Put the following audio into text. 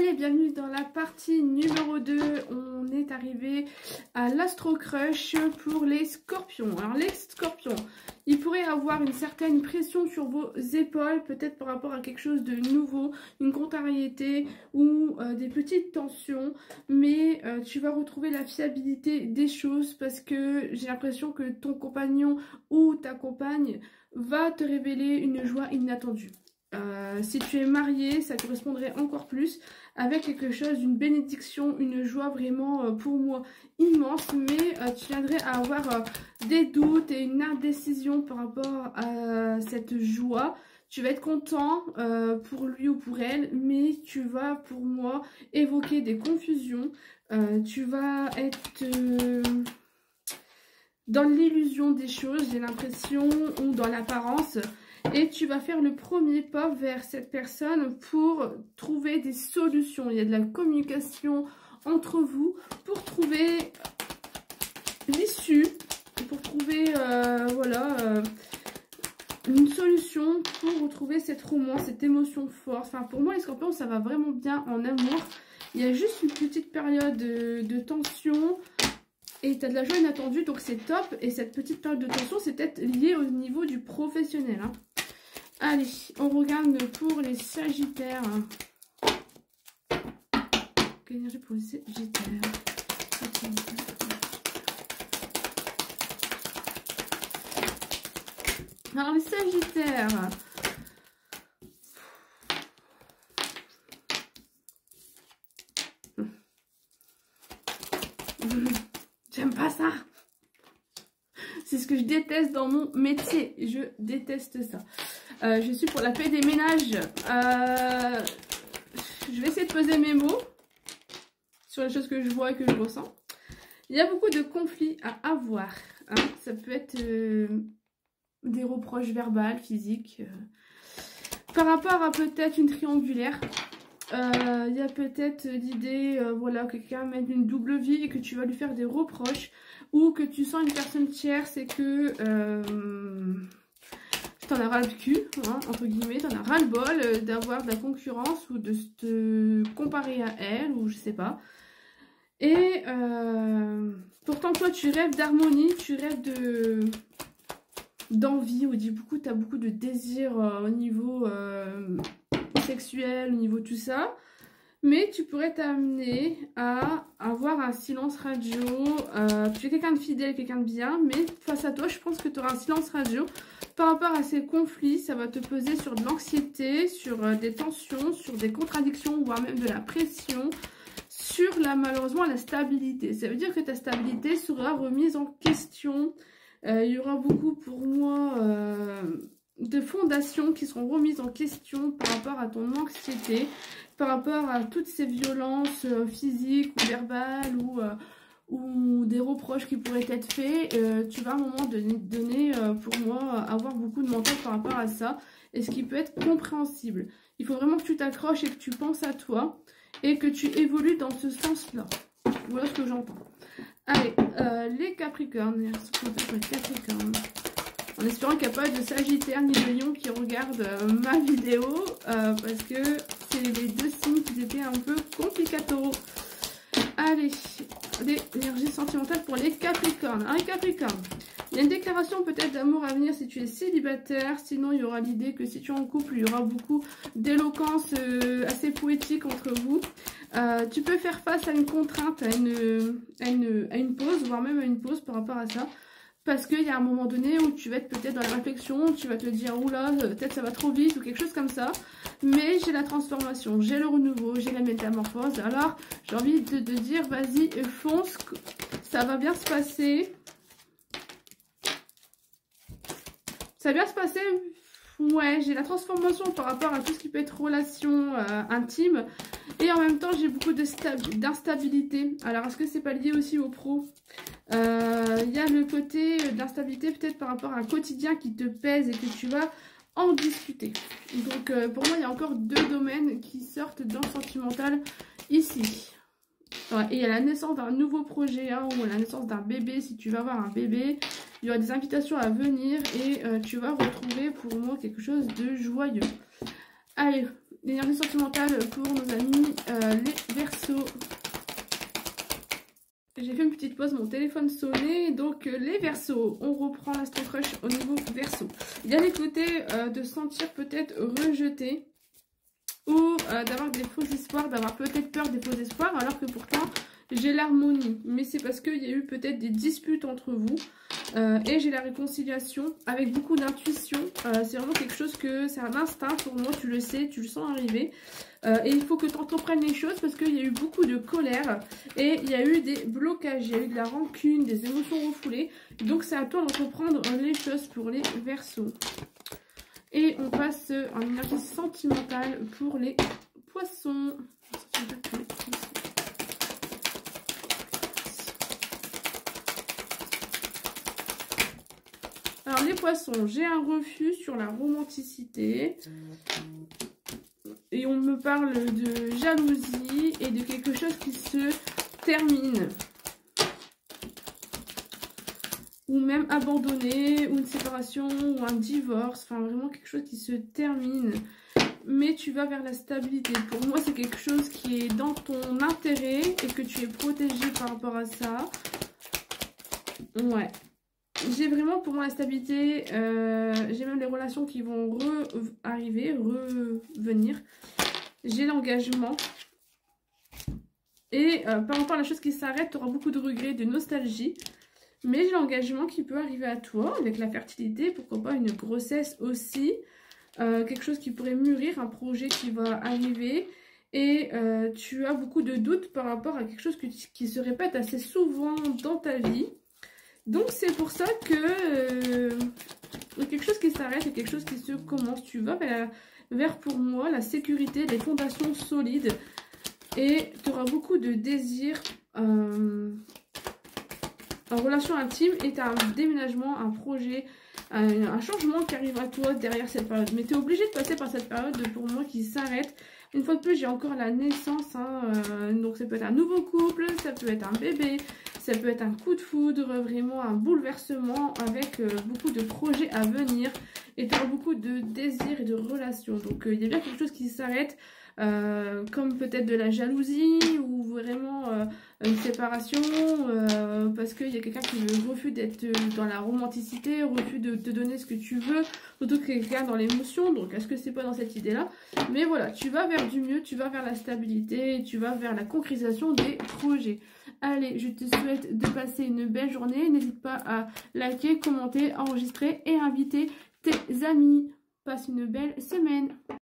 Allez, bienvenue dans la partie numéro 2. On est arrivé à l'Astro Crush pour les scorpions. Alors les scorpions, il pourrait avoir une certaine pression sur vos épaules, peut-être par rapport à quelque chose de nouveau, une contrariété ou des petites tensions. Mais tu vas retrouver la fiabilité des choses parce que j'ai l'impression que ton compagnon ou ta compagne va te révéler une joie inattendue. Si tu es marié, ça correspondrait encore plus avec quelque chose, une bénédiction, une joie vraiment pour moi immense, mais tu viendrais à avoir des doutes et une indécision par rapport à cette joie. Tu vas être content pour lui ou pour elle, mais tu vas pour moi évoquer des confusions, tu vas être dans l'illusion des choses, j'ai l'impression, ou dans l'apparence. Et tu vas faire le premier pas vers cette personne pour trouver des solutions. Il y a de la communication entre vous pour trouver l'issue, pour trouver voilà, une solution pour retrouver cette romance, cette émotion forte. Enfin, pour moi, les scorpions, ça va vraiment bien en amour. Il y a juste une petite période de tension. Et tu as de la joie inattendue, donc c'est top. Et cette petite période de tension, c'est peut-être lié au niveau du professionnel. Hein. Allez, on regarde pour les sagittaires. Quelle énergie pour les sagittaires? Alors les sagittaires... J'aime pas ça. C'est ce que je déteste dans mon métier. Je déteste ça. Je suis pour la paix des ménages. Je vais essayer de peser mes mots sur les choses que je vois et que je ressens. Il y a beaucoup de conflits à avoir. Hein. Ça peut être des reproches verbales, physiques. Par rapport à peut-être une triangulaire. Il y a peut-être l'idée, voilà, que quelqu'un mène une double vie et que tu vas lui faire des reproches ou que tu sens une personne tierce et que t'en as ras le cul, hein, entre guillemets, t'en as ras le bol d'avoir de la concurrence ou de te comparer à elle ou je sais pas. Et pourtant toi tu rêves d'harmonie, tu rêves d'envie, on dit beaucoup, t'as beaucoup de désir au niveau... sexuel, au niveau tout ça, mais tu pourrais t'amener à avoir un silence radio. Tu es quelqu'un de fidèle, quelqu'un de bien, mais face à toi, je pense que tu auras un silence radio par rapport à ces conflits. Ça va te peser sur de l'anxiété, sur des tensions, sur des contradictions, voire même de la pression, sur malheureusement la stabilité. Ça veut dire que ta stabilité sera remise en question. Il y aura beaucoup pour moi... de fondations qui seront remises en question par rapport à ton anxiété, par rapport à toutes ces violences physiques ou verbales ou des reproches qui pourraient être faits. Tu vas à un moment donné, pour moi, avoir beaucoup de mental par rapport à ça, et ce qui peut être compréhensible. Il faut vraiment que tu t'accroches et que tu penses à toi et que tu évolues dans ce sens-là. Voilà ce que j'entends. Allez, les Capricornes, les Capricornes. En espérant qu'il n'y a pas de Sagittaire ni de Lion qui regardent ma vidéo, parce que c'est les deux signes qui étaient un peu complicatoros. Allez, l'énergie sentimentale pour les Capricornes. Alors les Capricornes, il y a une déclaration peut-être d'amour à venir si tu es célibataire. Sinon, il y aura l'idée que si tu es en couple, il y aura beaucoup d'éloquence assez poétique entre vous. Tu peux faire face à une contrainte, à une pause, voire même à une pause par rapport à ça. Parce qu'il y a un moment donné où tu vas être peut-être dans la réflexion, tu vas te dire « Oula, peut-être ça va trop vite » ou quelque chose comme ça. Mais j'ai la transformation, j'ai le renouveau, j'ai la métamorphose. Alors, j'ai envie de te dire « Vas-y, fonce, ça va bien se passer. » Ça va bien se passer. Ouais, j'ai la transformation par rapport à tout ce qui peut être relation intime. Et en même temps, j'ai beaucoup d'instabilité. Alors, est-ce que c'est pas lié aussi au pro? Il y a le côté d'instabilité peut-être par rapport à un quotidien qui te pèse et que tu vas en discuter. Donc, pour moi, il y a encore deux domaines qui sortent dans le sentimental ici. Ouais, et il y a la naissance d'un nouveau projet, hein, ou la naissance d'un bébé, si tu vas avoir un bébé. Il y aura des invitations à venir et tu vas retrouver pour moi quelque chose de joyeux. Allez, l'énergie sentimentale pour nos amis petite pause, mon téléphone sonnait. Donc les Verseaux, on reprend l'Astro Crush au niveau Verseau. Il y a les côtés de sentir peut-être rejeté ou d'avoir des faux espoirs, d'avoir peut-être peur des faux espoirs, alors que pourtant j'ai l'harmonie. Mais c'est parce qu'il y a eu peut-être des disputes entre vous et j'ai la réconciliation avec beaucoup d'intuition. C'est vraiment quelque chose que c'est un instinct pour moi, tu le sais, tu le sens arriver. Et il faut que tu entreprennes les choses parce qu'il y a eu beaucoup de colère et il y a eu des blocages, il y a eu de la rancune, des émotions refoulées. Donc c'est à toi d'entreprendre les choses pour les Verseaux. Et on passe en énergie sentimentale pour les Poissons. Alors les Poissons, j'ai un refus sur la romanticité. Et on me parle de jalousie et de quelque chose qui se termine. Ou même abandonné, ou une séparation, ou un divorce. Enfin, vraiment quelque chose qui se termine. Mais tu vas vers la stabilité. Pour moi, c'est quelque chose qui est dans ton intérêt et que tu es protégé par rapport à ça. Ouais. J'ai vraiment pour moi la stabilité. J'ai même les relations qui vont revenir. J'ai l'engagement. Et par rapport à la chose qui s'arrête, tu auras beaucoup de regrets, de nostalgie. Mais j'ai l'engagement qui peut arriver à toi avec la fertilité, pourquoi pas une grossesse aussi. Quelque chose qui pourrait mûrir, un projet qui va arriver. Et tu as beaucoup de doutes par rapport à quelque chose qui se répète assez souvent dans ta vie. Donc c'est pour ça que quelque chose qui s'arrête et quelque chose qui se commence. Tu vas vers pour moi la sécurité, les fondations solides. Et tu auras beaucoup de désirs en relation intime et tu as un déménagement, un projet, un changement qui arrive à toi derrière cette période. Mais tu es obligé de passer par cette période pour moi qui s'arrête. Une fois de plus, j'ai encore la naissance. Donc ça peut être un nouveau couple, ça peut être un bébé, ça peut être un coup de foudre, vraiment un bouleversement avec beaucoup de projets à venir. Et tu as beaucoup de désirs et de relations. Donc il y a bien quelque chose qui s'arrête. Comme peut-être de la jalousie ou vraiment une séparation parce qu'il y a quelqu'un qui refuse d'être dans la romanticité, refuse de te donner ce que tu veux, surtout quelqu'un dans l'émotion. Donc est-ce que c'est pas dans cette idée là? Mais voilà, tu vas vers du mieux, tu vas vers la stabilité, tu vas vers la concrétisation des projets. Allez, je te souhaite de passer une belle journée, n'hésite pas à liker, commenter, enregistrer et inviter tes amis. Passe une belle semaine.